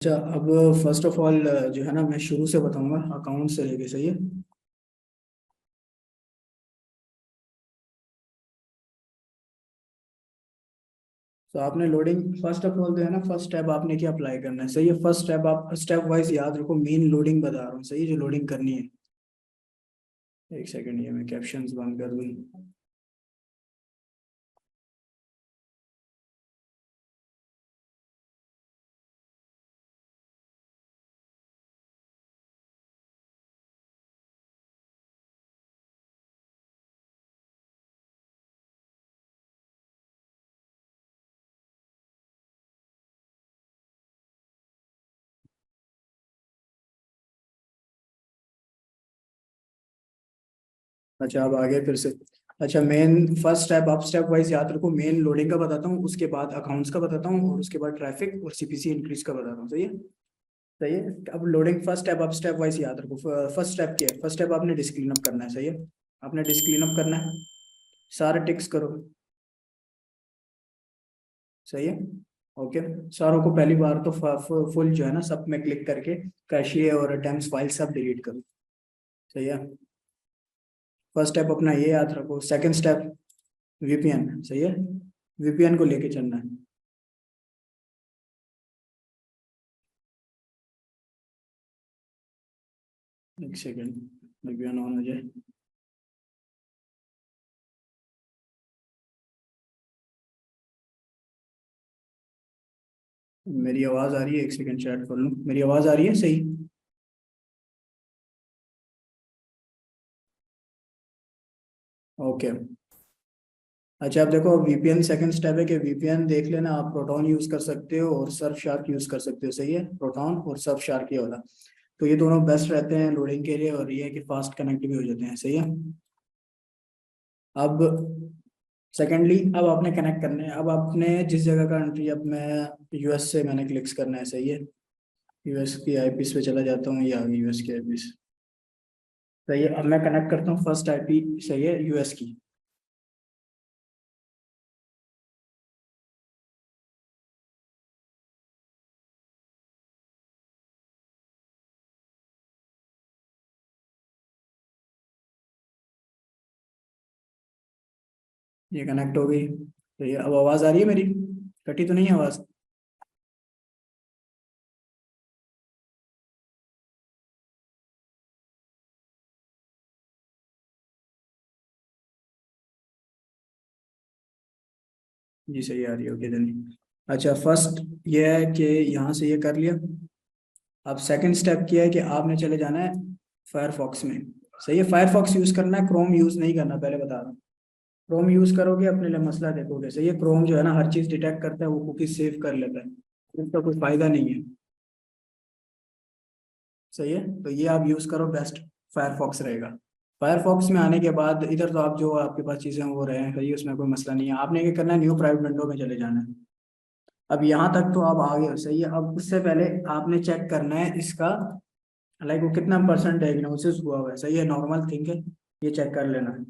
अच्छा, अब first of all जो है ना, मैं शुरू से बताऊंगा अकाउंट से लेके। सही है। तो आपने लोडिंग फर्स्ट ऑफ ऑल जो है ना, फर्स्ट स्टेप आपने क्या अप्लाई करना है। सही है। फर्स्ट स्टेप आप स्टेप वाइज याद रखो, मेन लोडिंग बता रहा हूँ। सही है, जो लोडिंग करनी है। एक सेकंड, ये मैं कैप्शंस बंद कर दूँ। अच्छा, अब आगे फिर से। अच्छा, मेन फर्स्ट स्टेप आप स्टेप वाइज याद रखो। मेन लोडिंग का बताता हूँ, उसके बाद अकाउंट्स का बताता हूँ, और उसके बाद ट्रैफिक और सीपीसी इंक्रीज का बताता हूँ। सही है। सही है। अब लोडिंग फर्स्ट स्टेप आप स्टेप वाइज याद रखो। फर्स्ट स्टेप क्या है? फर्स्ट स्टेप आपने डिस्क क्लीन अप करना है। सही है। आपने डिस्क क्लीन अप करना है। सारे टिक्स करो। सही है। ओके। सारों को पहली बार तो फुल जो है ना, सब में क्लिक करके कैशिए और अटेम्प्ट्स फाइल सब डिलीट करो। सही है। फर्स्ट स्टेप अपना ये याद रखो। Second step VPN. सही है। वीपीएन को लेके चलना है। एक सेकंड, वीपीएन ऑन हो जाए। मेरी आवाज आ रही है? एक सेकंड चैट कर लूँ। मेरी आवाज आ रही है सही? ओके। अच्छा, आप देखो, वीपीएन सेकंड स्टेप है कि वीपीएन देख लेना। आप प्रोटॉन यूज कर सकते हो और सर्फ शार्क यूज कर सकते हो। सही है। प्रोटॉन और सर्फ शार्क, ये वाला। तो ये दोनों बेस्ट रहते हैं लोडिंग के लिए, और ये है कि फास्ट कनेक्ट भी हो जाते हैं। सही है। अब सेकेंडली, अब आपने कनेक्ट करने हैं। अब आपने जिस जगह का कंट्री, अब मैं यूएस से मैंने क्लिक्स करना है। सही है। यूएस की आईपीस पे चला जाता हूँ, या यूएस की आईपीस। सही है। अब मैं कनेक्ट करता हूँ फर्स्ट आईपी। सही है, यूएस की। ये कनेक्ट हो गई। सही है। अब आवाज़ आ रही है मेरी? कटी तो नहीं है आवाज़? जी सही आ रही है। Okay then. अच्छा, फर्स्ट ये है कि यहाँ से ये कर लिया। अब सेकंड स्टेप किया है कि आपने चले जाना है फायरफॉक्स में। सही है। फायरफॉक्स यूज़ करना है, क्रोम यूज़ नहीं करना, पहले बता रहा हूँ। क्रोम यूज़ करोगे अपने लिए मसला देखोगे। सही है। क्रोम जो है ना, हर चीज़ डिटेक्ट करता है, वो कुकीज सेव कर लेता है। इसका कोई फायदा नहीं है। सही है। तो ये आप यूज़ करो, बेस्ट फायरफॉक्स रहेगा। फायरफॉक्स में आने के बाद इधर तो आप जो आपके पास चीज़ें हो रहे हैं, सही है, उसमें कोई मसला नहीं है। आपने क्या करना है, न्यू प्राइवेट विंडो में चले जाना है। अब यहाँ तक तो आप आ गए हो। सही है। अब उससे पहले आपने चेक करना है इसका, लाइक वो कितना परसेंट डायग्नोसिस हुआ हुआ है। सही है। नॉर्मल थिंक है, ये चेक कर लेना है।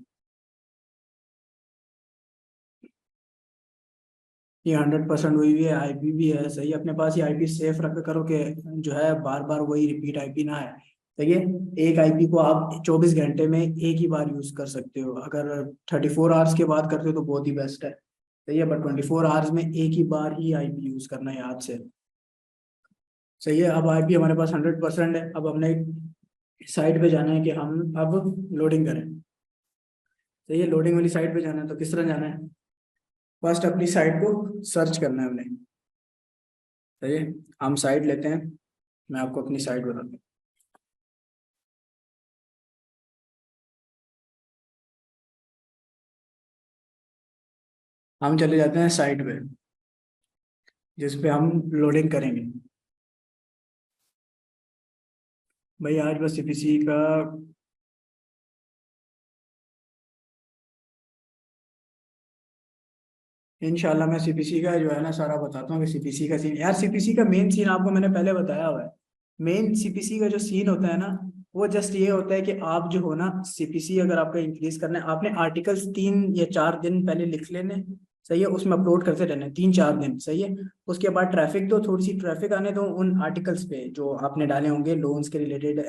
ये 100% हुई हुई है। आईपी भी है। सही है। अपने पास ये आईपी सेफ रख करो कि जो है बार बार वही रिपीट आईपी ना है। सही है। एक आईपी को आप 24 घंटे में एक ही बार यूज कर सकते हो। अगर 34 आवर्स के बाद करते हो तो बहुत ही बेस्ट है। सही है। बट 24 आवर्स में एक ही बार ही आईपी यूज करना है, याद से। सही है। अब आईपी हमारे पास 100% है। अब हमने साइट पे जाना है कि हम अब लोडिंग करें। सही है। लोडिंग वाली साइट पे जाना है, तो किस तरह जाना है? फर्स्ट अपनी साइट को सर्च करना है हमने। सही है। हम साइट लेते हैं। मैं आपको अपनी साइट बताता हूँ। हम चले जाते हैं साइट पे, जिस पे हम लोडिंग करेंगे। भाई आज बस सीपीसी का। इंशाल्लाह मैं सीपीसी का जो है ना सारा बताता हूँ कि सीपीसी का सीन, यार सीपीसी का मेन सीन आपको मैंने पहले बताया हुआ है। मेन सीपीसी का जो सीन होता है ना, वो जस्ट ये होता है कि आप जो हो ना, सीपीसी अगर आपका इंक्रीज करना है, आपने आर्टिकल्स 3 या 4 दिन पहले लिख लेने। सही है, उसमें अपलोड करते रहना है 3-4 दिन, सही है। उसके बाद ट्रैफिक दो, थोड़ी सी ट्रैफिक आने दो उन आर्टिकल्स पे जो आपने डाले होंगे, लोन्स के रिलेटेड,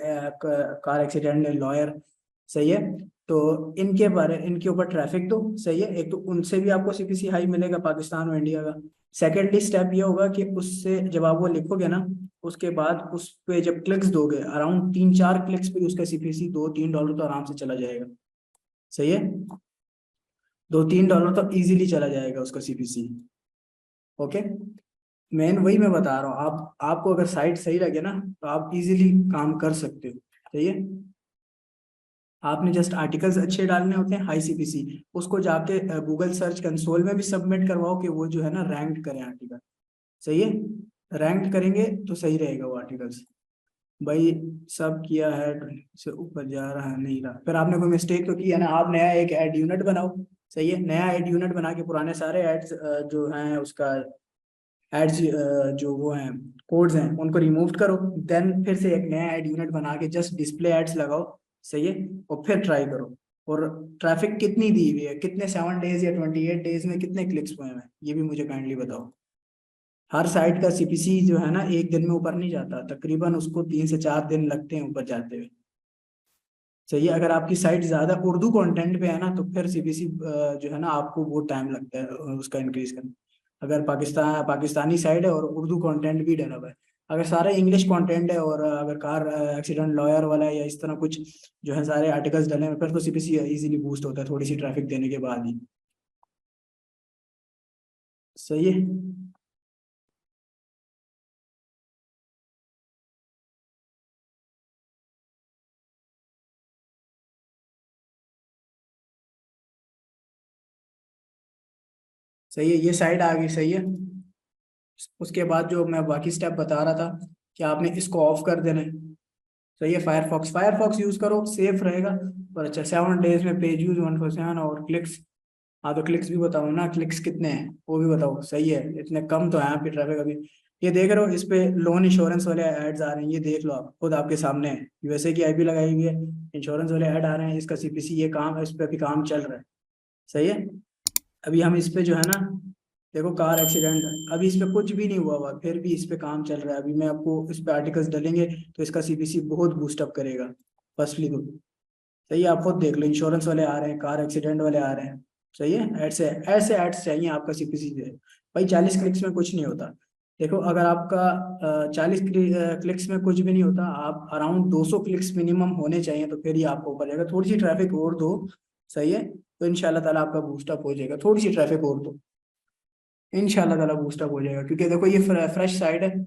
कार एक्सीडेंट, लॉयर, सही है। तो इनके ऊपर ट्रैफिक दो, सही है। एक तो उनसे भी आपको सीपीसी हाई मिलेगा, पाकिस्तान और इंडिया का। सेकेंडली स्टेप ये होगा कि उससे जब आप वो लिखोगे ना, उसके बाद उस पे जब क्लिक्स दोगे, अराउंड 3-4 क्लिक्स पे उसका सीपीसी $2-3 तो आराम से चला जाएगा, सही है। $2-3 तो इजीली चला जाएगा उसका सीपीसी। ओके, मेन वही मैं बता रहा हूँ, आप आपको अगर साइट सही लगे ना तो आप इजीली काम कर सकते हो, सही है। आपने जस्ट आर्टिकल्स अच्छे डालने होते हैं, हाई सीपीसी, उसको जाके गूगल सर्च कंसोल में भी सबमिट करवाओ कि वो जो है ना रैंक करें आर्टिकल, सही है। रैंक करेंगे तो सही रहेगा वो आर्टिकल्स। भाई सब किया है, 20 से ऊपर जा रहा है, नहीं रहा, फिर आपने कोई मिस्टेक तो की है ना। आप नया एक ऐड यूनिट बनाओ, सही है। नया ऐड यूनिट बना के पुराने सारे एड्स जो हैं उसका एड्स जो वो हैं, कोड्स हैं, उनको रिमूव करो। देन फिर से एक नया ऐड यूनिट बना के जस्ट डिस्प्ले एड्स लगाओ, सही है। और फिर ट्राई करो। और ट्रैफिक कितनी दी हुई है, कितने 7 डेज या 28 डेज में कितने क्लिक्स हुए हैं, ये भी मुझे काइंडली बताओ। हर साइट का सीपीसी जो है ना एक दिन में ऊपर नहीं जाता, तकरीबन उसको 3 से 4 दिन लगते हैं ऊपर जाते हुए, सही है। अगर आपकी साइट ज्यादा उर्दू कंटेंट पे है ना तो फिर सीपीसी जो है ना आपको बहुत टाइम लगता है उसका इंक्रीज करना। अगर पाकिस्तानी साइड है और उर्दू कंटेंट भी डला हुआ है, अगर सारा इंग्लिश कंटेंट है और अगर कार एक्सीडेंट लॉयर वाला है या इस तरह कुछ जो है सारे आर्टिकल्स डले हैं, फिर तो सीपीसी इजीली बूस्ट होता है थोड़ी सी ट्रैफिक देने के बाद ही, सही है। सही है, ये साइड आ गई, सही है। उसके बाद जो मैं बाकी स्टेप बता रहा था कि आपने इसको ऑफ कर देना है, सही है। फायरफॉक्स यूज करो, सेफ रहेगा। पर अच्छा, 7 डेज में पेज यूज 147 और क्लिक्स, हाँ तो क्लिक्स भी बताओ ना, क्लिक्स कितने हैं वो भी बताओ, सही है। इतने कम तो है आपकी ट्रैफिक अभी। ये देख रहे हो, इस पे लोन इंश्योरेंस वाले एड्स आ रहे हैं, ये देख लो, आप खुद आपके सामने है, यूएसए की आईपी लगाई हुई है, इंश्योरेंस वाले ऐड आ रहे हैं, इसका सीपीसी ये काम, इस पे अभी काम चल रहा है, सही है। अभी हम इस पे जो है ना, देखो कार एक्सीडेंट, अभी इस पे कुछ भी नहीं हुआ हुआ, फिर भी इस पे काम चल रहा है। अभी मैं आपको इस पे आर्टिकल्स डालेंगे तो इसका सीपीसी बहुत बूस्ट अप करेगा, फर्स्टली तो, सही है। आप खुद देख लो, इंश्योरेंस वाले आ रहे हैं, कार एक्सीडेंट वाले आ रहे हैं, सही है। ऐसे ऐसे एड्स चाहिए आपका सीपीसी जो है। भाई 40 क्लिक्स में कुछ नहीं होता। देखो अगर आपका 40 क्लिक्स में कुछ भी नहीं होता, आप अराउंड 200 क्लिक्स मिनिमम होने चाहिए, तो फिर ही आपको ऊपर जाएगा। थोड़ी सी ट्रैफिक और दो, सही है, तो इंशाल्लाह ताला आपका बूस्टअप हो जाएगा। थोड़ी सी ट्रैफिक और दो, इंशाल्लाह ताला बूस्टअप हो जाएगा। क्योंकि देखो ये फ्रेश साइड है,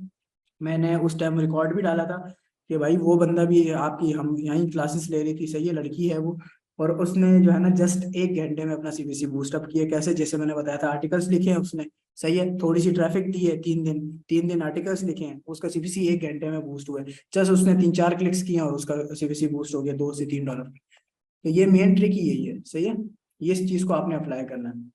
मैंने उस टाइम रिकॉर्ड भी डाला था कि भाई वो बंदा भी आपकी, हम यहीं क्लासेस ले रही थी, सही है, लड़की है वो। और उसने जो है ना जस्ट 1 घंटे में अपना सीबीसी बूस्टअप किया, कैसे, जैसे मैंने बताया था, आर्टिकल्स लिखे हैं उसने, सही है। थोड़ी सी ट्रैफिक दी है, 3 दिन, 3 दिन आर्टिकल्स लिखे हैं, उसका सीबीसी 1 घंटे में बूस्ट हुआ है। जस्ट उसने 3-4 क्लिक्स किए और उसका सीबीसी बूस्ट हो गया $2 से $3। तो ये मेन ट्रिक ही यही है, सही है। ये इस चीज को आपने अप्लाई करना है।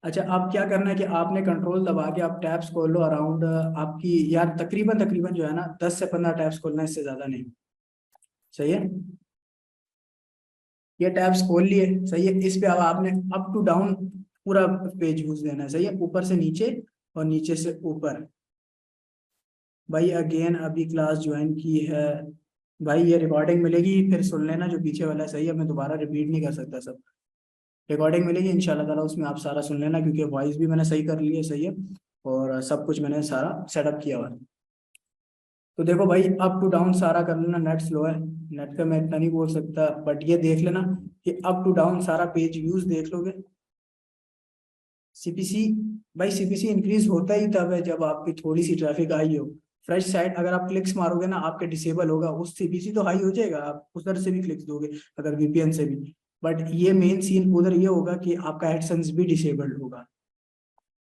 अच्छा, आप क्या करना है कि आपने कंट्रोल दबा के आप टैब्स खोल लो अराउंड, आपकी यार तकरीबन तकरीबन जो है ना 10 से 15 टैब्स खोलना है, इससे ज्यादा नहीं, सही है। ये टैब्स खोल लिए, सही है। इस पे अब आपने अप टू डाउन पूरा पेज यूज देना है, सही है, ऊपर से नीचे और नीचे से ऊपर। भाई अगेन अभी क्लास ज्वाइन की है, भाई ये रिकॉर्डिंग मिलेगी, फिर सुन लेना जो पीछे वाला है, सही है। मैं दोबारा रिपीट नहीं कर सकता सब, रिकॉर्डिंग मिलेगी इंशाल्लाह ताला, उसमें आप सारा सुन लेना, क्योंकि वॉइस भी मैंने सही कर ली है, सही है। और सब कुछ मैंने सारा सेटअप किया हुआ है। तो देखो भाई, अप टू डाउन सारा कर लेना, नेट स्लो है, नेट पे मैं इतना नहीं बोल सकता, बट ये देख लेना कि अप टू डाउन सारा पेज व्यूज देख लोगे। सीपीसी, भाई सीपीसी इंक्रीज होता ही तब है जब आपकी थोड़ी सी ट्रैफिक आई हो। फ्रेश साइट अगर आप क्लिक्स मारोगे ना, आपके डिसेबल होगा, उस सीपीसी तो हाई हो जाएगा, आप उधर से भी क्लिक्स दोगे, अगर वीपीएन से भी। बट ये मेन सीन उधर ये होगा कि आपका एडसेंस भी डिसेबल्ड होगा,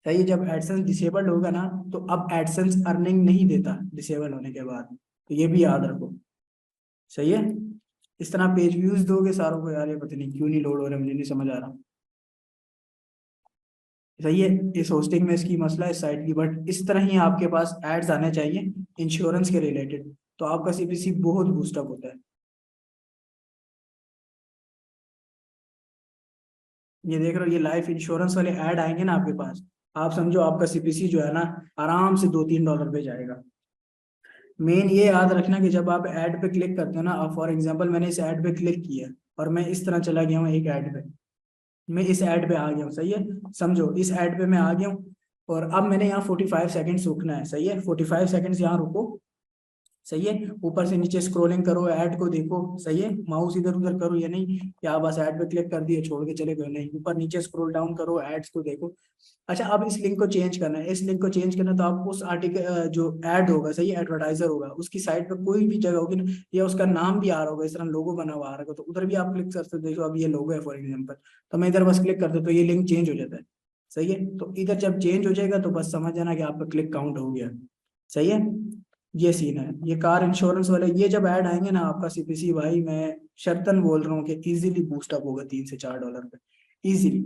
सही है। जब एडसेंस डिसेबल्ड होगा ना, तो अब एडसेंस अर्निंग नहीं देता डिसेबल होने के बाद, तो ये भी याद रखो, सही है। इस तरह पेज व्यूज दोगे सारों को, यार ये पता नहीं क्यों नहीं लोड हो रहा, मुझे नहीं समझ आ रहा, सही है। इस होस्टिंग में इसकी मसला है साइट की, बट इस तरह ही आपके पास एड्स आने चाहिए इंश्योरेंस के रिलेटेड, तो आपका सीपीसी बहुत बूस्टअप होता है। ये देख रहे हो, ये लाइफ इंश्योरेंस वाले ऐड आएंगे ना आपके पास, आप समझो आपका सीपीसी जो है ना आराम से $2-3 पे जाएगा। मेन ये याद रखना कि जब आप ऐड पे क्लिक करते हो ना, अब फॉर एग्जांपल मैंने इस ऐड पे क्लिक किया और मैं इस तरह चला गया हूँ एक ऐड पे, मैं इस ऐड पे आ गया हूँ, सही है, समझो इस ऐड पे मैं आ गया हूँ, और अब मैंने यहाँ 45 सेकेंड्स रुकना है, सही है, 45 सेकेंड्स यहाँ रुको, सही है, ऊपर से नीचे स्क्रॉलिंग करो, ऐड को देखो, सही है, माउस इधर उधर करो, ये नहीं कि आप बस ऐड पे क्लिक कर दिए छोड़ के चले गए, नहीं, ऊपर नीचे स्क्रॉल डाउन करो, एड्स को देखो। अच्छा, अब इस लिंक को चेंज करना है, इस लिंक को चेंज करना है, तो आप उस आर्टिकल जो ऐड होगा, सही है, एडवर्टाइजर होगा, उसकी साइट पे कोई भी जगह होगी ना, या उसका नाम भी आ रहा होगा, इस तरह लोगो बना हुआ आ रहा होगा, तो उधर भी आप क्लिक कर सकते हो, देखो अब ये लोगो है फॉर एग्जाम्पल, तो मैं इधर बस क्लिक करता हूँ तो ये लिंक चेंज हो जाता है, सही है, तो इधर जब चेंज हो जाएगा तो बस समझ जाना कि आपका क्लिक काउंट हो गया, सही है। ये सीन है, ये कार इंश्योरेंस वाले, ये जब ऐड आएंगे ना आपका सीपीसी, भाई मैं शर्तन बोल रहा हूँ कि इजीली बूस्ट अप होगा $3 से $4 पे, इजीली,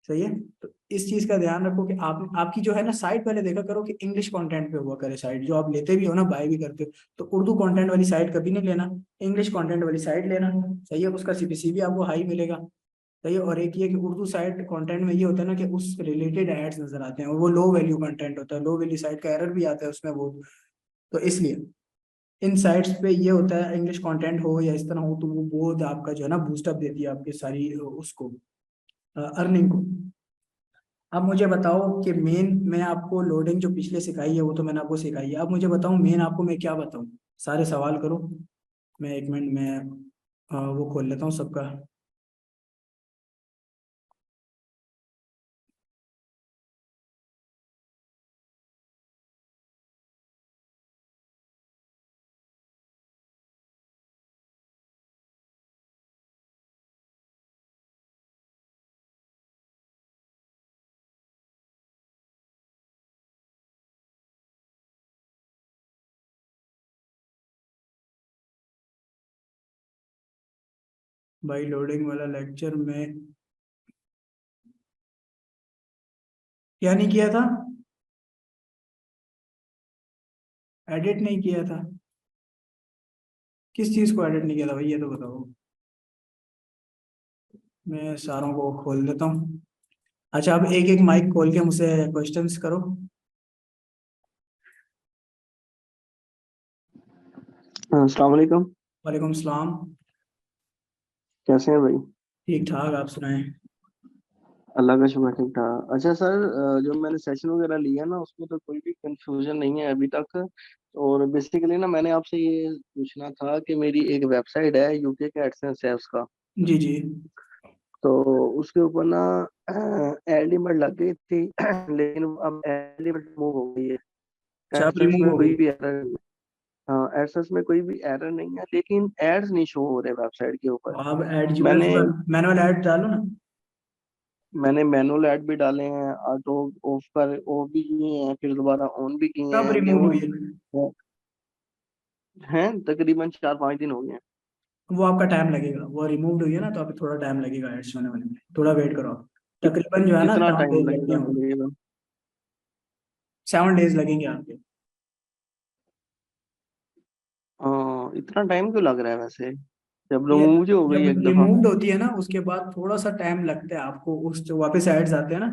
सही है। तो इस चीज का ध्यान रखो कि आप आपकी जो है ना साइट, पहले देखा करो कि इंग्लिश कंटेंट पे हुआ करे साइट, जो आप लेते भी हो ना, बाय भी करते हो, तो उर्दू कंटेंट वाली साइट कभी नहीं लेना, इंग्लिश कंटेंट वाली साइट लेना, सही है, उसका सीपीसी भी आपको हाई मिलेगा, सही है। और एक ये कि उर्दू साइट कंटेंट में ये होता है ना कि उस रिलेटेड एड्स नजर आते हैं, और वो लो वैल्यू कंटेंट होता है, लो वैल्यू साइट का एरर भी आता है उसमें वो, तो इसलिए इन साइट्स पे ये होता है, इंग्लिश कंटेंट हो या इस तरह हो, तो वो बहुत आपका जो है ना बूस्टअप देती है आपकी सारी उसको अर्निंग को। अब मुझे बताओ कि मेन, मैं आपको लोडिंग जो पिछले सिखाई है वो तो मैंने आपको सिखाई है, अब मुझे बताओ मेन आपको मैं क्या बताऊं, सारे सवाल करो, मैं 1 मिनट में वो खोल लेता हूँ सबका। भाई लोडिंग वाला लेक्चर में क्या नहीं किया था, एडिट नहीं किया था, किस चीज़ को एडिट नहीं किया था भाई, ये तो बताओ, मैं सारों को खोल देता हूँ। अच्छा, अब एक एक माइक खोल के मुझसे क्वेश्चंस करो। हाँ, अस्सलाम वालेकुम। वालेकुम सलाम। कैसे हैं भाई? ठीक ठाक, आप सुनाएं। अल्लाह का शुक्र, ठीक ठाक। अच्छा सर, जो मैंने सेशन वगैरह लिया ना उसमें तो कोई भी कंफ्यूजन नहीं है अभी तक। और बेसिकली ना मैंने आपसे ये पूछना था कि मेरी एक वेबसाइट है यूके के एडसेंस ऐप्स का। जी जी। तो उसके ऊपर ना एड लिमिट लग गई थी लेकिन अब एड लिमिट रिमूव हो गई है। अच्छा, आप एडसेंस रिमूव में हो कोई गई। भी एरर, हाँ एडसेंस में कोई भी एरर नहीं है लेकिन एड्स नहीं शो हो रहे वेबसाइट के ऊपर। तो आप ऐड जी मैंने मैनुअल ऐड डालो ना। मैंने मैनुअल ऐड भी डाले हैं, ऑटो ऑफ कर ऑफ भी किए हैं, फिर दोबारा ऑन भी किए कब हैं, रिमूव लेकिन हुई है? हैं तकरीबन 4-5 दिन हो गए हैं। वो आपका टाइम लगेगा, वो रिमूव्ड हुई है ना, तो अभी थोड़ा टाइम लगेगा एड्स होने वाले में, थोड़ा वेट करो आप। कि, तकरीबन जो है ना कितना 7 डेज टाइम लगते लगेगा हैं, तकरीबन? 7 डेज लगेंगे आपके। हाँ, इतना टाइम क्यों लग रहा है वैसे, जब ये रिमूव जो हो गई जब एक दफा? रिमूव्ड होती है ना उसके बाद थोड़ा सा टाइम लगता है आपको, उस जो वापस एड्स आते हैं ना,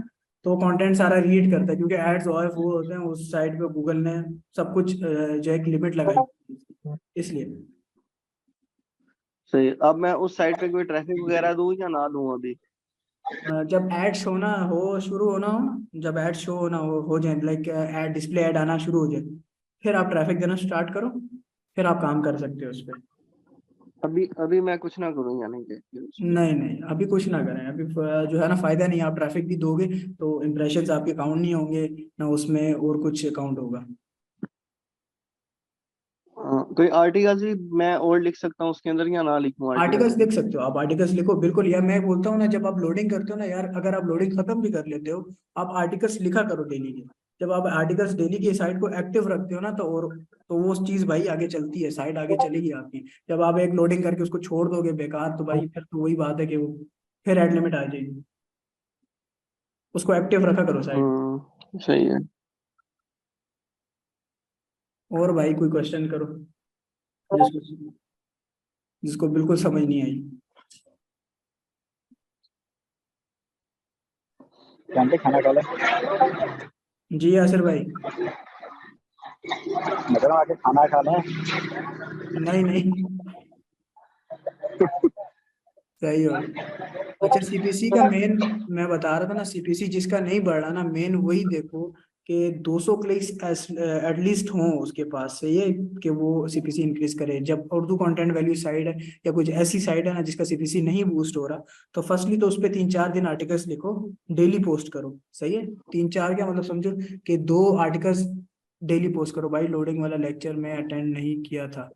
तो कंटेंट सारा रीड करता है, क्योंकि एड्स और वो होते हैं उस साइट पे, गूगल ने सब कुछ जो एक लिमिट लगाई है, इसलिए। सही। अब मैं उस साइट पे कोई ट्रैफिक वगैरह दूं या ना दूं अभी? जब एड्स होना हो शुरू होना हो ना, जब एड शो होना हो जाए, लाइक एड डिस्प्ले ऐड आना शुरू हो जाए, फिर आप ट्रैफिक देना स्टार्ट करो, फिर आप काम कर सकते हो उस पर। अभी अभी मैं कुछ ना करूं यानी कि उसमें? नहीं नहीं, अभी कुछ ना करें, अभी जो है ना फायदा नहीं है, आप ट्रैफिक भी दोगे तो इम्प्रेशंस आपके काउंट नहीं होंगे ना, उसमें और कुछ काउंट होगा। कोई आर्टिकल भी मैं और लिख सकता हूँ उसके अंदर या ना लिखूं आर्टिकल आर्टिकल्स में? लिख सकते हो आप, आर्टिकल्स लिखो बिल्कुल यार, मैं बोलता हूँ ना, जब आप लोडिंग करते हो ना यार, अगर आप लोडिंग खत्म भी कर लेते हो, आप आर्टिकल्स लिखा करो डेली के। जब आप आर्टिकल्स डेली की साइट को एक्टिव रखते हो ना, तो और तो वो चीज भाई आगे चलती है, साइट आगे चलेगी आपकी। जब आप एक लोडिंग करके उसको छोड़ दोगे बेकार, तो भाई फिर तो वही बात है कि वो फिर एड लिमिट आ जाएगी, उसको एक्टिव रखा करो साइट। सही है। और भाई कोई क्वेश्चन करो, जिसको जिसको बिल्कुल समझ नहीं आई। जानते खाना खा ले। जी यासिर भाई। मैं कह रहा हूँ आके खाना खा लें। नहीं नहीं, सही हो। अच्छा सीपीसी का मेन, मैं बता रहा था ना, सीपीसी जिसका नहीं बढ़ रहा ना, मेन वही देखो कि 200 क्लिक्स एटलीस्ट हों उसके पास से, ये कि वो सीपीसी इंक्रीज करे। जब उर्दू कंटेंट वैल्यू साइट है या कुछ ऐसी साइट है ना जिसका सीपीसी नहीं बूस्ट हो रहा, तो फर्स्टली तो उस पर 3-4 दिन आर्टिकल्स लिखो, डेली पोस्ट करो। सही है, 3-4 क्या मतलब, समझो कि 2 आर्टिकल्स डेली पोस्ट करो। भाई लोडिंग वाला लेक्चर मैं अटेंड नहीं किया था।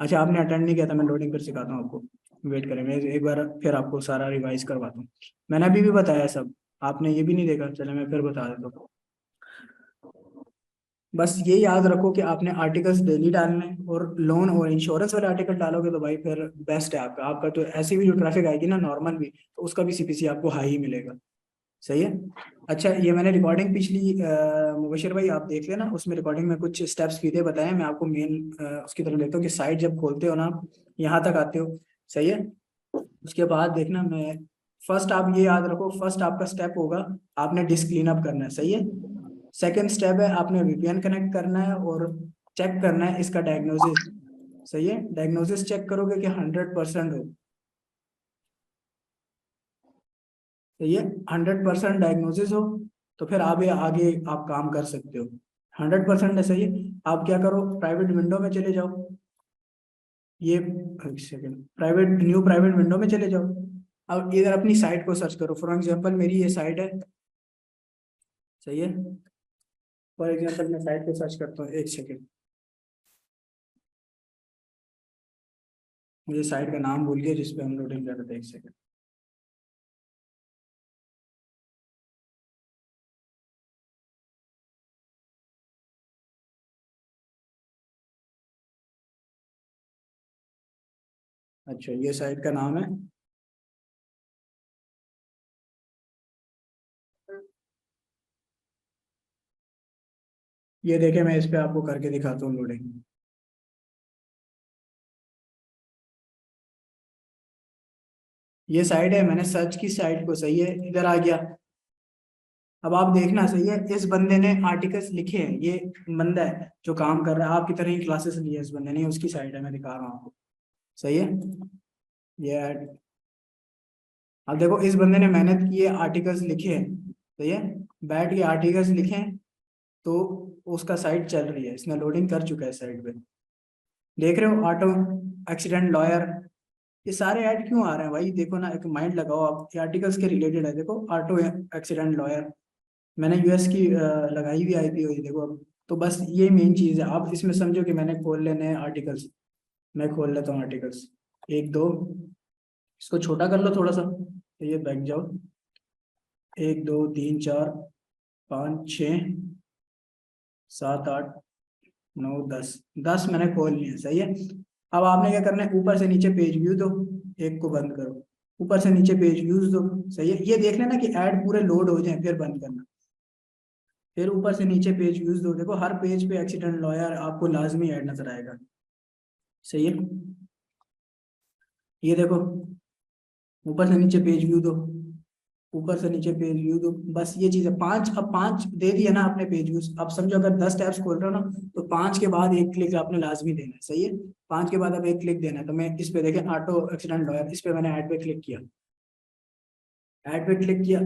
अच्छा आपने अटेंड नहीं किया था, मैं लोडिंग फिर सिखाता हूँ आपको। वेट करें, मैं एक बार फिर आपको सारा रिवाइज करवाता हूँ। मैंने अभी भी बताया सब, आपने ये भी नहीं देखा, चलो मैं फिर बता देता हूँ। बस ये याद रखो कि आपने आर्टिकल्स डेली डालने हैं, और लोन और इंश्योरेंस वाले आर्टिकल डालोगे तो भाई फिर बेस्ट है आपका। आपका तो ऐसी भी जो ट्रैफिक आएगी ना नॉर्मल भी, तो उसका भी सीपीसी आपको हाई ही मिलेगा। सही है। अच्छा ये मैंने रिकॉर्डिंग पिछली मुबशिर भाई आप देख लेना, उसमें रिकॉर्डिंग में कुछ स्टेप्स सीधे बताए, मैं आपको मेन उसकी तरफ लेता हूँ कि साइट जब खोलते हो ना आप, यहाँ तक आते हो। सही है। उसके बाद देखना, मैं फर्स्ट आप ये याद रखो, फर्स्ट आपका स्टेप होगा, आपने डिस्क क्लीन अप करना है। सही है। सेकंड स्टेप है आपने वीपीएन कनेक्ट करना है और चेक करना है इसका डायग्नोसिस। सही है, डायग्नोसिस चेक करोगे कि 100% हो। सही है, 100% डायग्नोसिस हो तो फिर आगे आगे आप काम कर सकते हो। 100% है। सही है, आप क्या करो, प्राइवेट विंडो में चले जाओ। ये एक second, private new private window में चले जाओ। अब इधर अपनी साइट को सर्च करो, फॉर एग्जांपल मेरी ये साइट है। सही है, फॉर एग्जांपल मैं साइट को सर्च करता हूँ, एक सेकेंड, मुझे साइट का नाम भूल गया जिस पे हम लोडिंग कर रहे थे, एक सेकेंड। अच्छा ये साइट का नाम है, ये देखे, मैं इस पे आपको करके दिखाता हूँ लोडिंग। ये साइट है, मैंने सर्च की साइट को। सही है, इधर आ गया। अब आप देखना। सही है, इस बंदे ने आर्टिकल्स लिखे हैं, ये बंदा है जो काम कर रहा है, आपकी तरह ही क्लासेस ली है इस बंदे ने, उसकी साइट है, मैं दिखा रहा हूँ आपको। सही है, ये अब देखो इस बंदे ने मेहनत की है, आर्टिकल्स लिखे हैं। सही है, बैठ के आर्टिकल्स लिखे हैं, तो उसका साइट चल रही है, इसने लोडिंग कर चुका है साइट पे। देख रहे हो, ऑटो एक्सीडेंट लॉयर, ये सारे ऐड क्यों आ रहे हैं भाई? देखो ना, एक माइंड लगाओ आप, ये आर्टिकल्स के रिलेटेड है। देखो ऑटो एक्सीडेंट लॉयर, मैंने यूएस की लगाई हुई आईपी हुई, देखो अब। तो बस ये मेन चीज है, आप इसमें समझो कि मैंने खोल लेने हैं आर्टिकल्स। मैं खोल लेता हूँ आर्टिकल्स, एक दो, इसको छोटा कर लो थोड़ा सा, तो ये बैठ जाओ। 1 2 3 4 5 6 7 8 9 10, 10 मैंने खोल लिए। सही है, अब आपने क्या करना है, ऊपर से नीचे पेज व्यू दो, एक को बंद करो, ऊपर से नीचे पेज व्यूज दो। सही है, ये देख लेना कि ऐड पूरे लोड हो जाए फिर बंद करना। फिर ऊपर से नीचे पेज व्यूज दो, देखो हर पेज पे एक्सीडेंट लॉयर आपको लाजमी ऐड नजर आएगा। सही है, ये देखो, ऊपर से नीचे पेज व्यू दो, ऊपर से नीचे पेज व्यू दो, बस ये चीज है। पांच, अब 5 दे दिया ना आपने पेज व्यूज, अब समझो अगर 10 टैब्स खोल रहे हो ना, तो 5 के बाद एक क्लिक आपने लाजमी देना है। सही है, 5 के बाद अब एक क्लिक देना है। तो मैं इस पे देखें, ऑटो एक्सीडेंट लॉयर, इस पे मैंने ऐड पे क्लिक किया, ऐड पे क्लिक किया,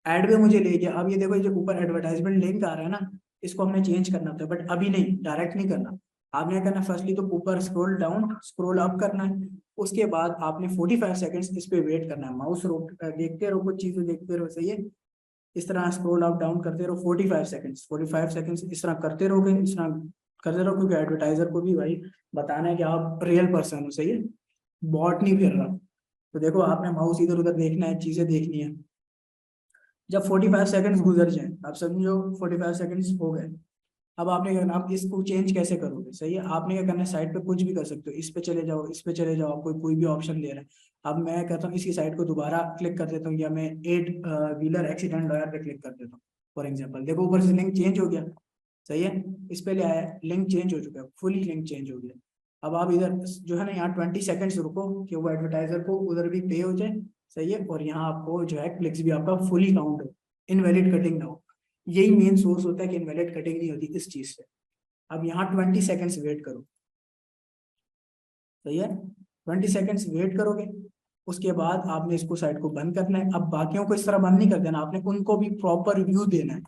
ऐड पे मुझे ले गया। अब ये देखो, ये जो ऊपर एडवर्टाइजमेंट लिंक आ रहा है ना, इसको हमने चेंज करना था, बट अभी नहीं, डायरेक्ट नहीं करना। आपने क्या करना, फर्स्टली तो ऊपर स्क्रॉल डाउन स्क्रॉल अप करना है, उसके बाद आपने 45 सेकंड्स इस पे वेट करना है। माउस रोक देखते रहो, कुछ चीजें देखते रहो। सही है, इस तरह स्क्रॉल अप डाउन करते रहो 45 सेकंड्स, 45 सेकंड्स इस तरह करते रहोगे, इस तरह करते रहो, क्योंकि एडवर्टाइजर को भी भाई बताना है कि आप रियल पर्सन हो। सही है, बॉट नहीं फिर रहा। तो देखो आपने माउस इधर उधर देखना है, चीजें देखनी है। जब 45 सेकंड्स गुजर जाए, आप समझो 45 सेकंड्स हो गए, अब आपने क्या करना, आप इसको चेंज कैसे करोगे? सही है, आपने क्या करना है, साइड पे कुछ भी कर सकते हो, इस पे चले जाओ, इस पे चले जाओ, आपको कोई भी ऑप्शन दे रहा है। अब मैं कहता हूँ इसकी साइड को दोबारा क्लिक कर देता हूँ, या मैं 8 व्हीलर एक्सीडेंट लॉयर पे क्लिक कर देता हूँ फॉर एग्जाम्पल। देखो ऊपर से लिंक चेंज हो गया। सही है, इस पे ले आया, लिंक चेंज हो चुका है, फुली लिंक चेंज हो गया। अब आप इधर जो है ना, यहाँ 20 सेकंड्स रुको कि वो एडवर्टाइजर को उधर भी पे हो जाए। सही है, और यहाँ आपको जो है क्लिक्स भी आपका फुली काउंट हो। इनवैलिड कटिंग ना हो। यही मेन सोर्स होता है कि इनवैलिड कटिंग नहीं होती इस चीज से। अब यहाँ 20 सेकेंड्स वेट करो, सही है, 20 सेकेंड्स वेट करोगे, उसके बाद आपने इसको साइट को बंद करना है। अब बाकियों को इस तरह बंद नहीं कर देना, आपने उनको भी प्रॉपर व्यू देना है,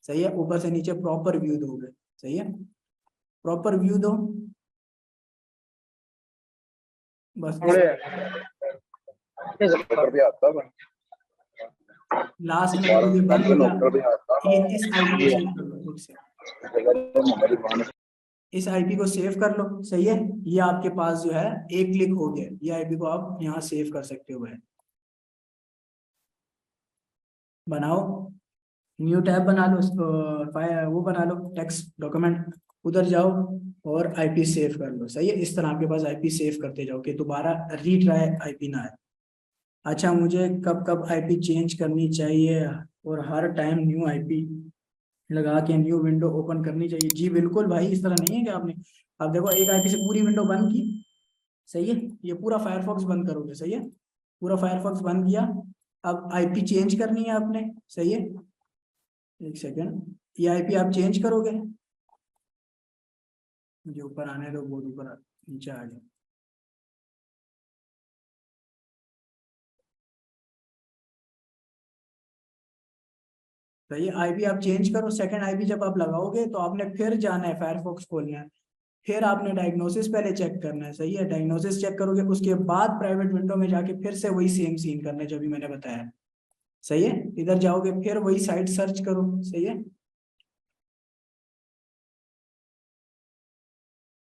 सही है, ऊपर से नीचे प्रॉपर व्यू दोगे, सही है, प्रॉपर व्यू दो बस। लास्ट में जब ये बंद हो गया, ये इस आईपी को सेव कर लो खुद से, इस आईपी को सेव कर लो, सही है। ये आपके पास जो है एक क्लिक हो गया, ये आईपी को आप यहाँ सेव कर सकते हो। है बनाओ, न्यू टैब बना लो, वो बना लो टेक्स्ट डॉक्यूमेंट, उधर जाओ और आईपी सेव कर लो, सही है। इस तरह आपके पास आईपी सेव करते जाओ कि दोबारा रीट्राई आईपी ना आए। अच्छा, मुझे कब कब आईपी चेंज करनी चाहिए और हर टाइम न्यू आईपी लगा के न्यू विंडो ओपन करनी चाहिए? जी बिल्कुल भाई, इस तरह नहीं है कि आपने, अब देखो एक आईपी से पूरी विंडो बंद की, सही है, ये पूरा फायरफॉक्स बंद करोगे, सही है, पूरा फायरफॉक्स बंद किया, अब आईपी चेंज करनी है आपने, सही है, एक सेकेंड, ये आईपी आप चेंज करोगे, मुझे ऊपर आने दो, बहुत ऊपर नीचे आ गया, सही है, आईपी आप चेंज करो। सेकंड आईपी जब आप लगाओगे तो आपने फिर जाना है, फायरफॉक्स खोलना है, फिर आपने डायग्नोसिस पहले चेक करना है, सही है, डायग्नोसिस चेक करोगे, उसके बाद प्राइवेट विंडो में जाके फिर से वही सेम सीन करना है जो भी मैंने बताया, सही है, इधर जाओगे फिर वही साइट सर्च करो, सही है,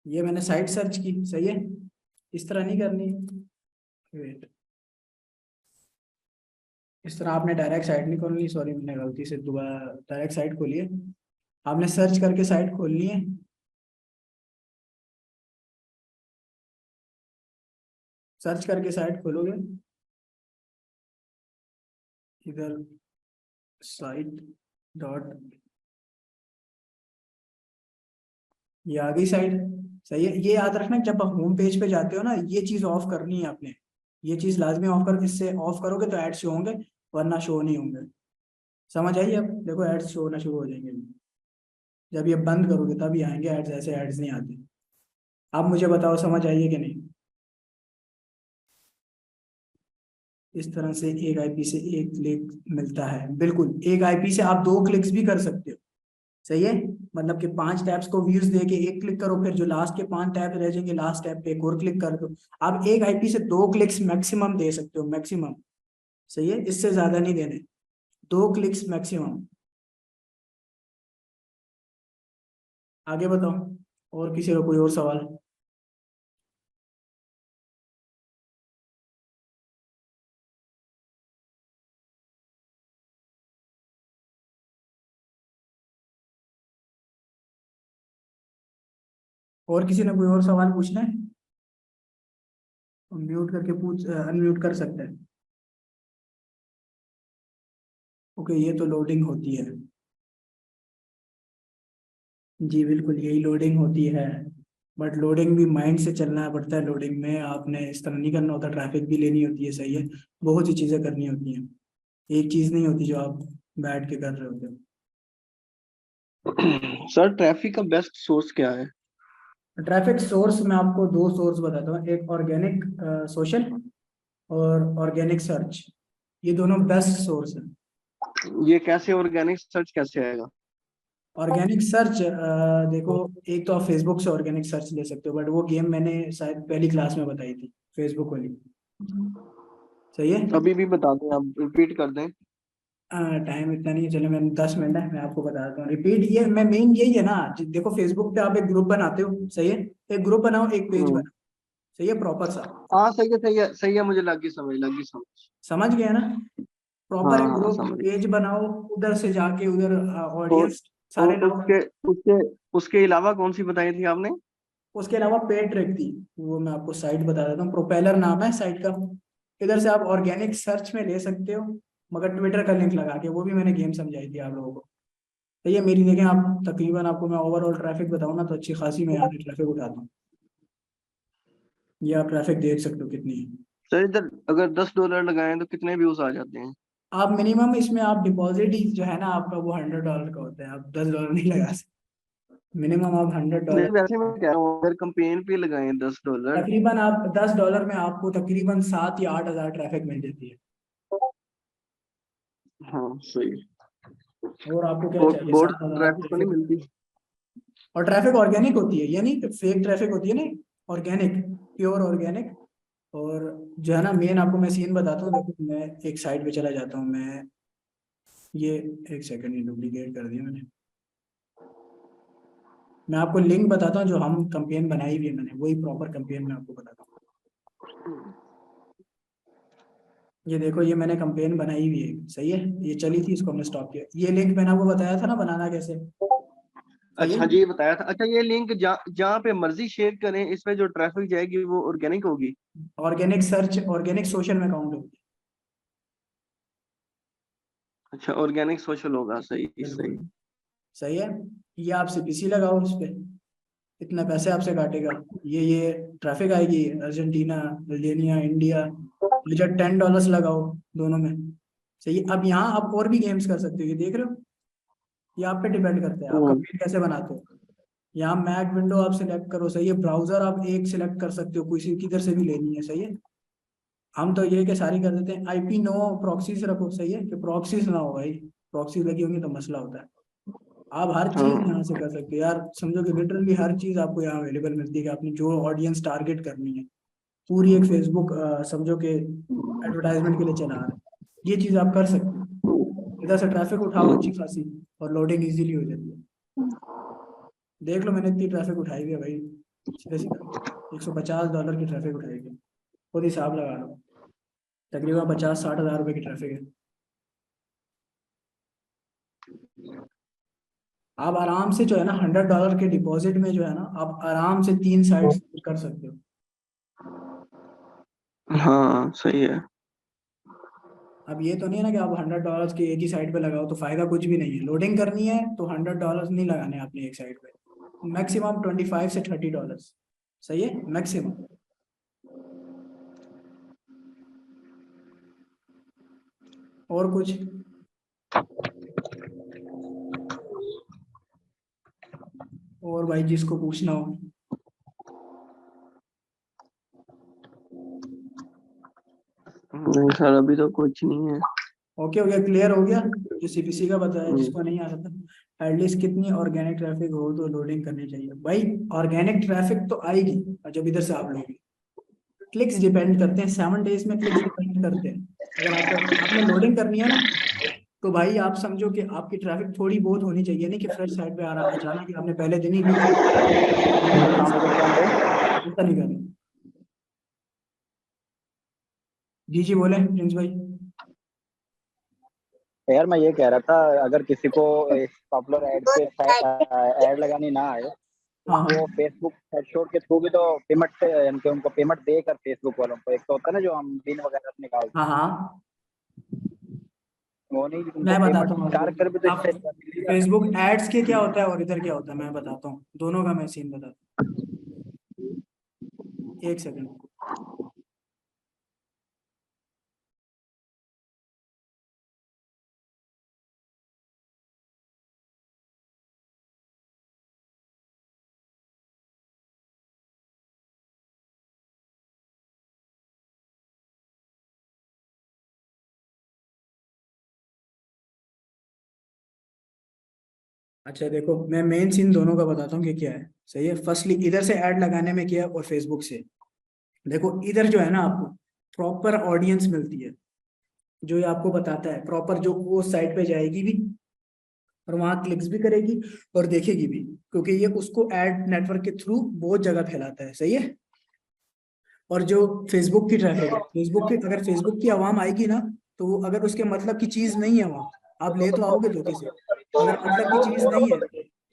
ये मैंने साइट सर्च की, सही है, इस तरह नहीं करनी, वेट, इस तरह आपने डायरेक्ट साइट नहीं खोलनी, सॉरी मैंने गलती से दोबारा डायरेक्ट साइट खोली है, आपने सर्च करके साइट खोलनी है, सर्च करके साइट खोलोगे, इधर साइट डॉट, ये आ गई साइट, सही है। ये याद रखना, जब आप होम पेज पे जाते हो ना, ये चीज ऑफ करनी है आपने, ये चीज लाजमी ऑफ कर, इससे ऑफ करोगे तो एड्स शो होंगे, वरना शो नहीं होंगे, समझ आई? अब देखो एड्स शो होना शुरू हो जाएंगे, जब ये बंद करोगे तब ये आएंगे एड्स, ऐसे एड्स नहीं आते। आप मुझे बताओ समझ आइए कि नहीं? इस तरह से एक आईपी से एक क्लिक मिलता है, बिल्कुल, एक आईपी से आप 2 क्लिक्स भी कर सकते हो, सही है, मतलब कि 5 टैब्स को व्यूज दे के एक क्लिक करो, फिर जो लास्ट के 5 टैब रह जाएंगे, लास्ट टैब पे एक और क्लिक कर दो। आप एक आईपी से 2 क्लिक्स मैक्सिमम दे सकते हो, मैक्सिमम, सही है, इससे ज्यादा नहीं देने, 2 क्लिक्स मैक्सिमम। आगे बताओ, और किसी का कोई और सवाल? और किसी ने कोई और सवाल पूछना है? म्यूट करके पूछ, अनम्यूट कर सकते हैं। ओके, ये तो लोडिंग होती है, जी बिल्कुल यही लोडिंग होती है, बट लोडिंग भी माइंड से चलना पड़ता है, लोडिंग में आपने इस तरह नहीं करना होता, ट्रैफिक भी लेनी होती है, सही है, बहुत सी चीज़ें करनी होती हैं, एक चीज़ नहीं होती जो आप बैठ के कर रहे होते हो। सर ट्रैफिक का बेस्ट सोर्स क्या है? ट्रैफिक सोर्स मैं आपको 2 सोर्स बताता हूँ, एक ऑर्गेनिक सोशल और ऑर्गेनिक सर्च, ये दोनों बेस्ट सोर्स हैं। ये कैसे ऑर्गेनिक सर्च कैसे आएगा? ऑर्गेनिक सर्च देखो, एक तो आप फेसबुक से ऑर्गेनिक सर्च ले सकते हो, बट वो गेम मैंने शायद पहली क्लास में बताई थी, फेसबुक वाली, सही है। अभी भी बता दें, आप रिपीट कर दें। टाइम इतना नहीं है, चलो मैं 10 मिनट है, मैं आपको बता देता हूँ रिपीट, ये मैं मेन यही है ना, देखो फेसबुक पे आप एक ग्रुप बनाते हो, सही है, एक ग्रुप बनाओ, एक पेज हम्म। बनाओ, सही है, प्रॉपर सा, हाँ सही है, सही है, सही है, मुझे लग गई समझ, लग गई समझ। समझ गया ना, प्रॉपर हाँ एक हाँ ग्रुप समझ गई। पेज बनाओ, उधर से जाके उधर और ऑडियंस सारे लाओ। उसके उसके उसके अलावा कौन सी बताई थी आपने? उसके अलावा पेड ट्रैक थी, वो मैं आपको साइट बता देता हूँ, प्रोपेलर नाम है साइट का, इधर से आप ऑर्गेनिक सर्च में ले सकते हो, मगर ट्विटर का लिंक लगा के, वो भी मैंने गेम समझाई थी आप लोगों को, तो ये मेरी देखें आप, तकरीबन आपको मैं ओवरऑल ट्रैफिक बताऊँ ना तो अच्छी खासी मैं यहाँ पे ट्रैफिक उठाता हूँ, ये आप ट्रैफिक देख सकते हो कितनी है। सर इधर अगर $10 लगाएं तो कितने व्यूज आ जाते हैं? आप मिनिमम इसमें आप डिपॉजिट ही जो है ना आपका वो $100 का होता है, आप $10 नहीं लगा सकते, मिनिमम आप $100। नहीं वैसे मैं कह रहा हूँ अगर कंपेन पे लगाएं $10। तकरीबन आप $10 में आपको तकरीबन 7 या 8 हज़ार ट्रैफिक मिल जाती है। हाँ सही। और आपको क्या चाहिए, बहुत 7 हज़ार ट्रैफिक तो नहीं ट्रैफिक। मिलती। और ट्रैफिक ऑर्गेनिक होती है, यानी फेक ट्रैफिक होती है ना, ऑर्गेनिक, प्योर ऑर्गेनिक। और जो है ना मेन आपको मैं सीन बताता हूँ, देखो मैं एक साइड पे चला जाता हूँ मैं, ये एक सेकंड, ये डुप्लीकेट कर दिया मैंने। मैं आपको लिंक बताता हूँ, जो हम कंपेन बनाई हुई है मैंने, वही प्रॉपर कंपेन मैं आपको बताता हूँ। ये देखो, ये मैंने कंपेन बनाई हुई है, सही है, ये चली थी, इसको हमने स्टॉप किया। ये लिंक मैंने आपको बताया था ना बनाना कैसे, सही है। अच्छा जी बताया था। अच्छा ये लिंक जहाँ पे मर्जी शेयर करें इसमें जो ट्रैफिक जाएगी वो ऑर्गेनिक होगी। ऑर्गेनिक सर्च, ऑर्गेनिक सोशल में काउंट होगी। अच्छा ऑर्गेनिक सोशल होगा, सही बिल्कुल, सही। सही है। ये आप सीपीसी लगाओ उस पे, इतने पैसे आपसे काटेगा। ये ट्रैफिक आएगी, अर्जेंटीना, अल्जेरिया, इंडिया, मुझे $10 लगाओ दोनों में। सही है। अब यहाँ आप और भी गेम्स कर सकते हो, ये देख रहे हो, ये आप पे डिपेंड करता है आप हम्म। कंपेन कैसे बनाते हो। यहाँ मैक विंडो आप सिलेक्ट करो, सही है, ब्राउजर आप एक सिलेक्ट कर सकते हो, किसी किधर से भी लेनी है, सही है। हम तो ये कि सारी कर देते हैं, आईपी नो प्रॉक्सीज रखो, सही है, कि प्रॉक्सीज ना हो भाई, प्रॉक्सीज लगी होंगी तो मसला होता है। आप हर चीज हाँ यहाँ से कर सकते हो यार, समझो कि लिटरली हर चीज आपको यहाँ अवेलेबल मिलती है, कि आपने जो ऑडियंस टारगेट करनी है, पूरी एक फेसबुक समझो कि एडवर्टाइजमेंट के लिए चला रहा है, ये चीज आप कर सकते हो। इधर से ट्रैफिक उठाओ अच्छी खासी, और लोडिंग इजीली हो जाती है। देख लो मैंने इतनी ट्रैफिक उठाई हुई है भाई, सीधा सीधा $150 की ट्रैफिक उठाई हुई है, खुद हिसाब लगा लो, तकरीबन 50-60 हज़ार रुपए की ट्रैफिक है। आप आराम से जो है ना $100 के डिपॉजिट में जो है ना आप आराम से 3 साइट्स कर सकते हो। हाँ सही है। अब ये तो नहीं है ना कि आप $100 के एक ही साइड पे लगाओ तो फायदा कुछ भी नहीं है, लोडिंग करनी है तो $100 नहीं लगाने आपने एक साइड पे, मैक्सिमम $25 से $30, सही है, मैक्सिमम। और कुछ, और भाई जिसको पूछना हो। नहीं सर अभी तो कुछ नहीं है। ओके हो गया, क्लियर हो गया, जो सीपीसी का बताया, हम्म। जिसको नहीं आ सकता, एटलीस्ट कितनी ऑर्गेनिक ट्रैफिक हो तो लोडिंग करनी चाहिए भाई। ऑर्गेनिक ट्रैफिक तो आएगी, और जब इधर से आप लोगे, क्लिक्स डिपेंड करते हैं, 7 डेज में क्लिक्स डिपेंड करते हैं। अगर आपको आपने लोडिंग करनी है ना, तो भाई आप समझो कि आपकी ट्रैफिक थोड़ी बहुत होनी चाहिए, नहीं कि फ्रेश साइड पे आ रहा अचानक कि आपने पहले दिन ही ली लोडिंग करना अस्सलाम स्टार्ट, वालेकुम भाई। ऐसा नहीं करना। जी जी बोले प्रिंस भाई। यार मैं ये कह रहा था, अगर किसी को इस पॉपुलर एड पे ऐड लगानी ना आए तो हाँ वो हाँ फेसबुक हेडशॉट के थ्रू भी तो पेमेंट, यानी कि उनको पेमेंट देकर फेसबुक वालों को, एक तो होता है ना जो हम बिल वगैरह से निकालते हाँ हैं, हाँ, वो नहीं, उनको मैं पेमेंट बताता हूँ आपको। डाल कर भी तो आप इससे मिलेगा ना। फेसबुक एड्स के क्या होता है और इधर क्या होता है मैं बताता हूँ, दोनों का मैं सीन बताता हूँ, एक सेकंड। अच्छा देखो, मैं मेन सीन दोनों का बताता हूँ कि क्या है, सही है। फर्स्टली इधर से ऐड लगाने में क्या है, और फेसबुक से, देखो इधर जो है ना आपको प्रॉपर ऑडियंस मिलती है, जो ये आपको बताता है प्रॉपर, जो वो साइट पे जाएगी भी और वहां क्लिक्स भी करेगी और देखेगी भी, क्योंकि ये उसको एड नेटवर्क के थ्रू बहुत जगह फैलाता है, सही है। और जो फेसबुक की ट्रैफिक है, फेसबुक की, अगर फेसबुक की आवाम आएगी ना, तो वो अगर उसके मतलब की चीज नहीं है वहाँ, आप ले तो आओगे धोखे से, अगर मतलब की चीज नहीं है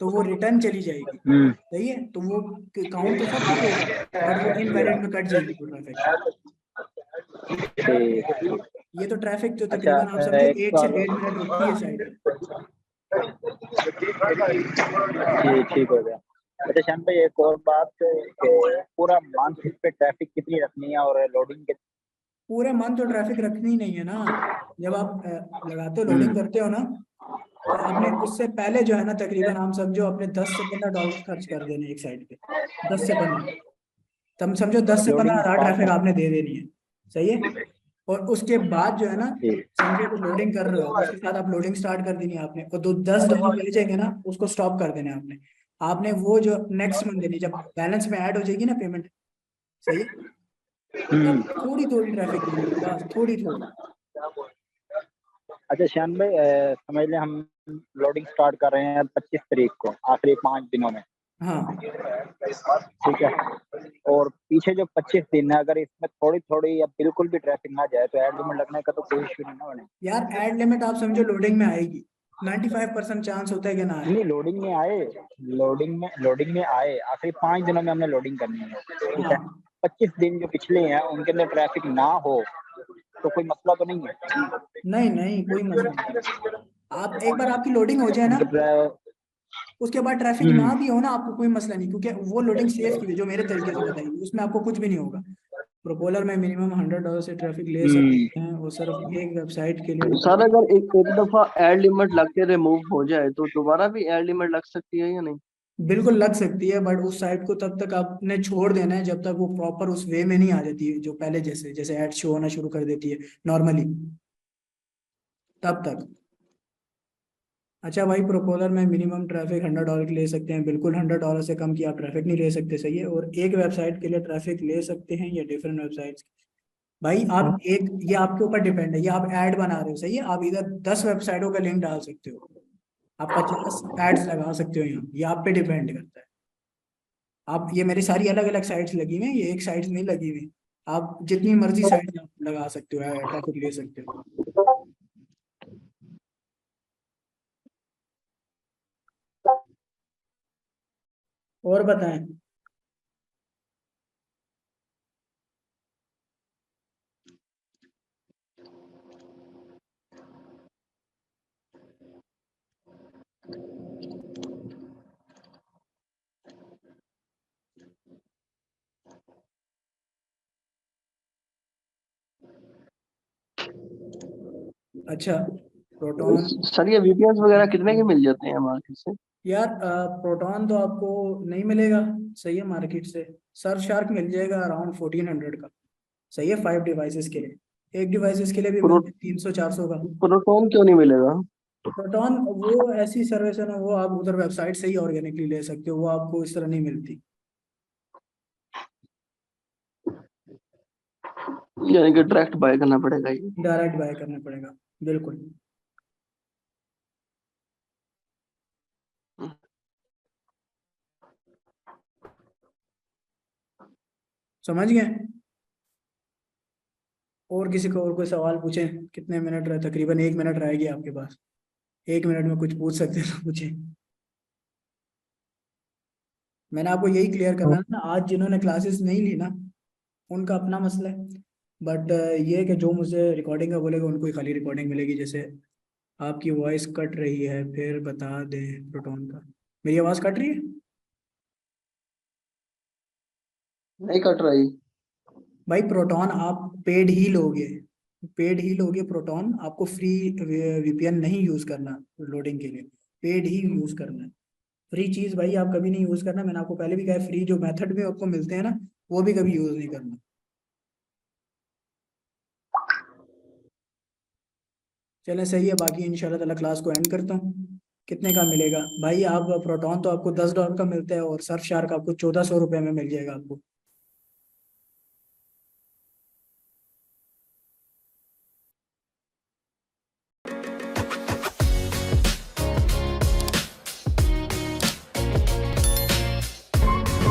तो वो रिटर्न चली जाएगी, हम्म। सही है, तो वो काउंट तो सब कुछ होगा, बट वो इनवैलिड में कट जाएगी वो ट्रैफिक। ठीक। ये तो ट्रैफिक जो अच्छा, तकरीबन आप समझो एक 1 से 1.5 मिनट रुकती है साइड पे। ठीक हो गया। अच्छा श्याम भाई, एक और बात कि पूरा मंथ इस पे ट्रैफिक कितनी रखनी है और लोडिंग पूरे मंथ तो ट्रैफिक रखनी ही नहीं है ना। जब आप लगाते हो, लोडिंग करते हो ना, तो आपने उससे पहले जो है ना, तकरीबन हम समझो अपने $10 से $15 खर्च कर देने एक साइड पे। 10 से 15, तब समझो 10 से 15 लोडिंग हज़ार स्टार्ट ट्रैफिक कर। आपने दे देनी है। सही है। और उसके बाद जो है ना, जी। समझो तो लोडिंग कर रहे हो, तो उसके साथ आप लोडिंग स्टार्ट कर देनी है आपने, और जो $10 भेजेंगे ना उसको स्टॉप कर देना है आपने। आपने वो जो नेक्स्ट मंथ देनी, जब बैलेंस में ऐड हो जाएगी ना पेमेंट। सही है। तब थोड़ी थोड़ी ट्रैफिक देनी है, बस थोड़ी थोड़ी। अच्छा श्याम भाई, समझ लें हम लोडिंग स्टार्ट कर रहे हैं 25 तारीख को, आखिरी 5 दिनों में। हाँ ठीक है। और पीछे जो 25 दिन है, अगर इसमें थोड़ी थोड़ी या बिल्कुल भी ट्रैफिक ना जाए तो एड लिमिट लगने का तो कोई इशू नहीं ना बने। यार, एड लिमिट आप समझो लोडिंग में आएगी, 95% चांस होता है कि ना आए। नहीं, लोडिंग में आए आखिरी 5 दिनों में हमने लोडिंग करनी है। ठीक है। हाँ 25 दिन जो पिछले हैं उनके अंदर ट्रैफिक ना हो तो कोई मसला तो नहीं है। नहीं नहीं, कोई मसला नहीं। आप एक बार आपकी लोडिंग हो जाए ना, उनके उसके बाद ट्रैफिक ना भी हो ना, आपको कोई मसला नहीं, क्योंकि वो लोडिंग सेफ की है जो मेरे तरीके से बताई गई, उसमें आपको कुछ भी नहीं होगा। प्रोपोलर में मिनिमम $100 से ट्रैफिक ले सकते हैं, और सिर्फ एक वेबसाइट के लिए सर ट्रैफिक। अगर एक दफा एड लिमिट लग के रिमूव हो जाए तो दोबारा भी एड लिमिट लग सकती है या नहीं? बिल्कुल लग सकती है, बट उस साइट को तब तक आपने छोड़ देना है जब तक वो प्रॉपर उस वे में नहीं आ जाती है, जो पहले जैसे जैसे एड शो होना शुरू कर देती है नॉर्मली, तब तक। अच्छा भाई, प्रोपोलर में मिनिमम ट्रैफिक $100 की ले सकते हैं, बिल्कुल $100 से कम की आप ट्रैफिक नहीं ले सकते। सही है। और एक वेबसाइट के लिए ट्रैफिक ले सकते हैं या डिफरेंट वेबसाइट्स? भाई आप एक, ये आपके ऊपर डिपेंड है, ये आप ऐड बना रहे हो। सही है। आप इधर 10 वेबसाइटों का लिंक डाल सकते हो, आप 50 एड्स लगा सकते हो यहाँ, ये आप पे डिपेंड करता है। आप, ये मेरी सारी अलग अलग साइट्स लगी हुई हैं, ये एक साइट नहीं लगी हुई। आप जितनी मर्जी साइट आप लगा सकते हो, ट्रैफिक ले सकते हो। और बताएं। अच्छा, प्रोटॉन। सर ये वीपीएन वगैरह कितने के मिल जाते हैं मार्केट से? यार प्रोटॉन तो आपको नहीं मिलेगा। सही है, मार्केट से सर्फ शार्क मिल जाएगा अराउंड 1400 का। सही है, 5 डिवाइसेस के लिए। एक डिवाइसेस के लिए भी प्रो, मिलते हैं 300-400 का। प्रोटोन क्यों नहीं मिलेगा? प्रोटॉन वो ऐसी सर्विस है ना, वो आप उधर वेबसाइट से ही ऑर्गेनिकली ले सकते हो, वो आपको इस तरह नहीं मिलती। यानी कि डायरेक्ट बाय करना पड़ेगा ये? डायरेक्ट बाय करना पड़ेगा, बिल्कुल। समझ गए। और किसी को और कोई सवाल पूछें? कितने मिनट रहे? तकरीबन 1 मिनट रहेगी आपके पास। 1 मिनट में कुछ पूछ सकते हैं तो पूछें। मैंने आपको यही क्लियर करना है ना, आज जिन्होंने क्लासेस नहीं ली ना, उनका अपना मसला है। बट ये है कि जो मुझे रिकॉर्डिंग का बोलेगा उनको ही खाली रिकॉर्डिंग मिलेगी। जैसे आपकी वॉइस कट रही है, फिर बता दें प्रोटोन का। मेरी आवाज़ कट रही है? नहीं कट रही। भाई प्रोटॉन आप पेड ही लोगे, पेड ही लोगे प्रोटॉन। आपको फ्री वीपीएन नहीं यूज करना लोडिंग के लिए, पेड ही यूज करना है। फ्री चीज भाई आप कभी नहीं यूज करना, मैंने आपको पहले भी कहा, फ्री जो मेथड भी आपको मिलते हैं ना, वो भी कभी यूज नहीं करना। चलें, सही है। बाकी इंशाल्लाह ताला क्लास को एंड करता हूँ। कितने का मिलेगा भाई? आप प्रोटॉन तो आपको $10 का मिलता है, और सर्फ शार्क आपको 1400 रुपये में मिल जाएगा आपको।